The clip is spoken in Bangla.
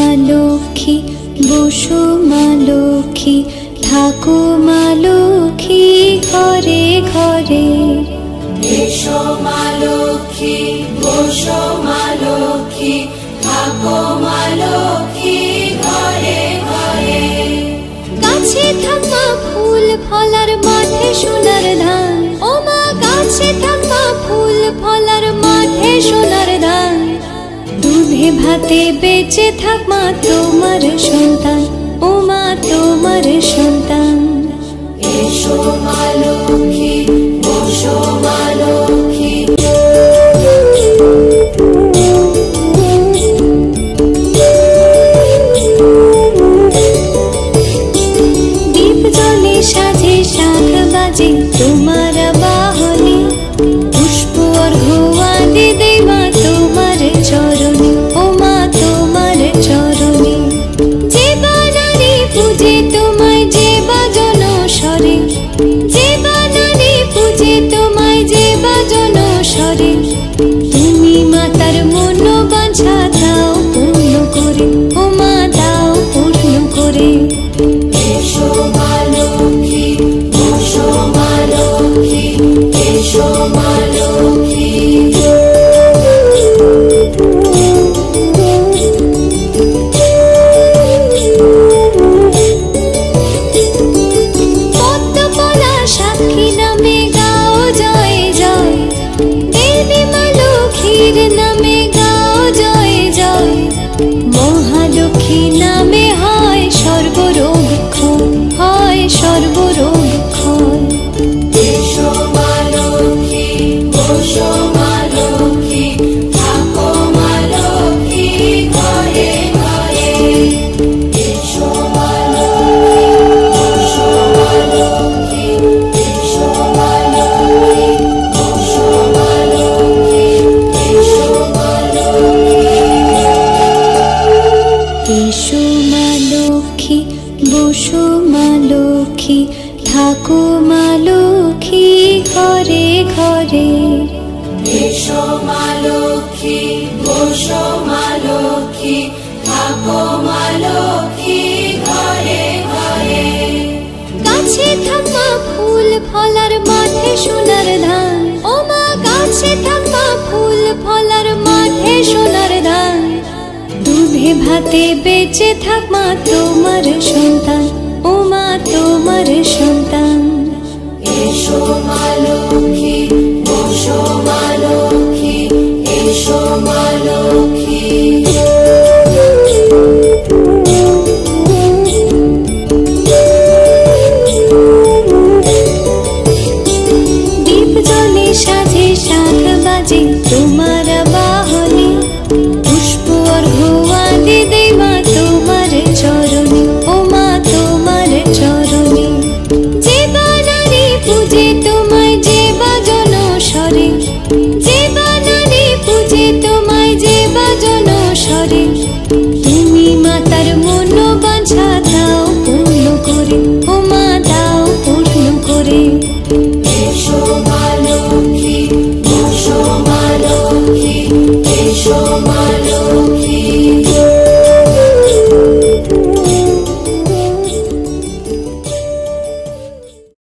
মা লক্ষ্মী বসো মা লক্ষ্মী থাকো মা লক্ষ্মী ঘরে ঘরে। এসো মা লক্ষ্মী বসো মা লক্ষ্মী থাকো মা লক্ষ্মী ঘরে ঘরে। গাছে থাকা ফুল ফলার মাঠে সোনার ধান, ও মা গাছে থাকা ফুল ফলার মাঠে সোনার ধান। দুধে ভাতে বেঁচে থাক মা তোমার সন্তান, ও মা তোমার সন্তান। এসো মা লক্ষ্মী বসো মা লক্ষ্মী। দীপ জ্বলে সাজে শাখ বাজে তোমার বাহনে, পুষ্প অর্ঘ্য দে মা তোমার চরণে, ও মা তোমার চরণে। যে বানারে পূজে তোমায় যে বাজন স্বরে, যে বানারে পূজে তোমায় যে বাজন স্বরে। তুমি মাতার মন বাঞ্ছা দাও পূর্ণ করে, ও মা দাও পূর্ণ করে। এসো মা লক্ষ্মী বসো মা লক্ষ্মী এসো মা লক্ষ্মী। পদ্মপলা সাক্ষী নামে গাও জয় জয়, দেবী মা লক্ষ্মীর নামে গাও জয় জয়। মহালক্ষ্মী নামে হয় সর্বরোগ ক্ষয়, হয় সর্বরোগ ক্ষয়। এসো মা লক্ষ্মী বসো মা লক্ষ্মী থাকো মা লক্ষ্মী ঘরে ঘরে। এসো মা লক্ষ্মী বসো মা লক্ষ্মী এসো মা লক্ষ্মী বসো মা লক্ষ্মী এসো মা লক্ষ্মী। এসো মা লক্ষ্মী বসো মা লক্ষ্মী থাকো মা লক্ষ্মী ঘরে ঘরে। এসো মা লক্ষ্মী বসো মা লক্ষ্মী থাকো মা লক্ষ্মী ঘরে ঘরে। গাছে থাকা ফুল ফলার মাঠে সোনার ধান, ও মা গাছে থাকা ফুল ফলার মাঠে সোনার ধান। দুধে ভাতে বেঁচে থাক মা তোমার সন্তান, ও মা তোমার সন্তান। এসো মা লক্ষ্মী বসো মা লক্ষ্মী এসো মা লক্ষ্মী।